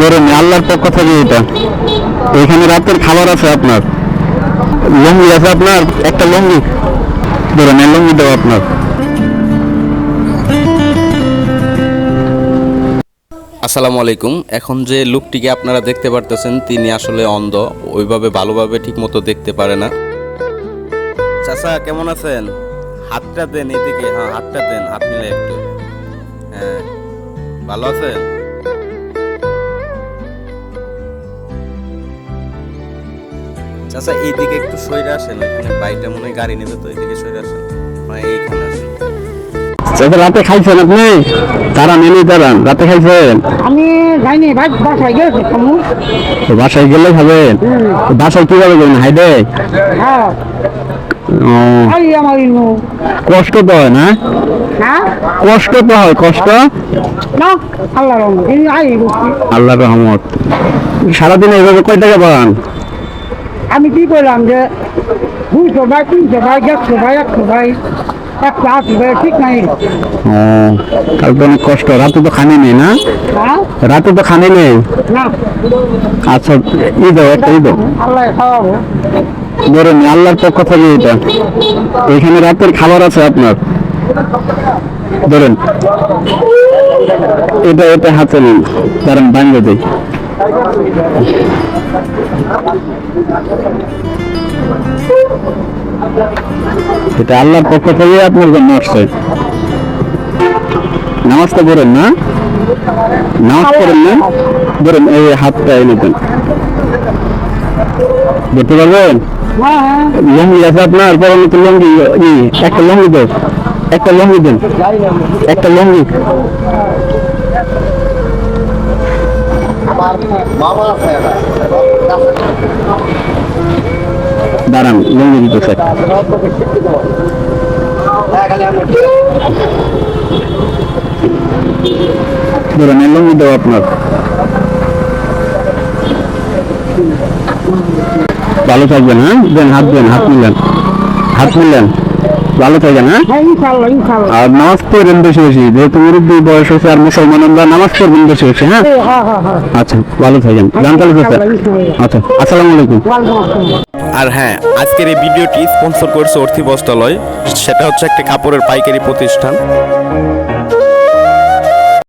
ধরেন আল্লাহর পক্ষ থেকে এটা। এখানে রাতের খাবার আছে আপনার, লুঙ্গি আছে আপনার, একটা লুঙ্গি ধরেন, এই লুঙ্গি দেবো আপনার। আসসালামু আলাইকুম। এখন যে লোকটিকে আপনারা দেখতে পারতেছেন তিনি আসলে অন্ধ, ওইভাবে ভালোভাবে ঠিকমতো দেখতে পারে না। চাচা কেমন আছেন? হাতটা দেন এদিকে, হ্যাঁ হাতটা দেন, হাত মিলে একটু। হ্যাঁ, ভালো আছেন? চাচা এইদিকে একটু সইরে আসেন, এখানে বাইকটা মনে হয় গাড়ি নেবে, তো এইদিকে সইরে আসেন, মানে এইখানে আসেন। রাতে খাইছেন আপনি? তারা মেনে দাঁড়ান, রাতে খাইছেন? আমি যাইনি ভাই, বাসায় গেছি। বাসায় গেলে খাবেন? বাসায় কিভাবে যাবেন, হাইডে? হ্যাঁ, ও, আমার কষ্ট তো হয় না? হ্যাঁ কষ্ট তো হয়, কষ্ট। না, আল্লাহ রহমত আই বলছি। আল্লাহর রহমত। সারাদিন এইভাবে কয় টাকা পান? আমি কি করলাম যে 200 ভাই, 300 ভাই, 100 ভাই, 100 ভাই, 180 ভাই, ঠিক নাই। ও, তাহলে তো অনেক কষ্ট। রাতে তো খানি নেই না? হ্যাঁ, রাতে তো খানি নেই। না, আচ্ছা, ঈদ একটা ঈদ আল্লাহ খাওয়াবো। ধরেন আল্লাহর পক্ষ থেকে এটা। এখানে রাতের খাবার আছে আপনার, ধরেন এটা এটা হাতে নিন, কারণ ভাঙবে দেয়। এটা আল্লাহর পক্ষ থেকে আপনার জন্য আসছে। নামাজটা পড়েন না? নামাজ পড়েন না? ধরেন এই হাতটা এনে দেন, ধরতে পারবেন? হ্যাঁ, হ্যাঁ, লুঙ্গি আছে আপনার? পরনে তো লুঙ্গি, একটা লুঙ্গি দেন, একটা লুঙ্গি দেন, একটা লুঙ্গি। দাঁড়ান, লুঙ্গি দিতেছে। ধরেন এই লুঙ্গি দেবো আপনার। ভালো থাকবেন, হ্যাঁ দেন, হাত দেন, হাত মিলেন, হাত মিলেন, ভালো থাকেন। হ্যাঁ, হ্যাঁ, ইনশাআল্লাহ, ইনশাআল্লাহ। আর নামাজ পড়বেন বেশি বেশি, যেহেতু মুরব্বী বয়স হয়েছে আর মুসলমান আমরা, নামাজ পড়বেন বেশি বেশি। হ্যাঁ, হ্যাঁ, হ্যাঁ, হ্যাঁ। আচ্ছা, ভালো থাকেন। জানতাম স্যার। আচ্ছা, আসসালামু আলাইকুম। ওয়ালাইকুম আসসালাম। আর হ্যাঁ, আজকের এই ভিডিওটি স্পন্সর করেছে অর্থী বস্ত্রালয়, সেটা হচ্ছে একটা কাপড়ের পাইকারি প্রতিষ্ঠান।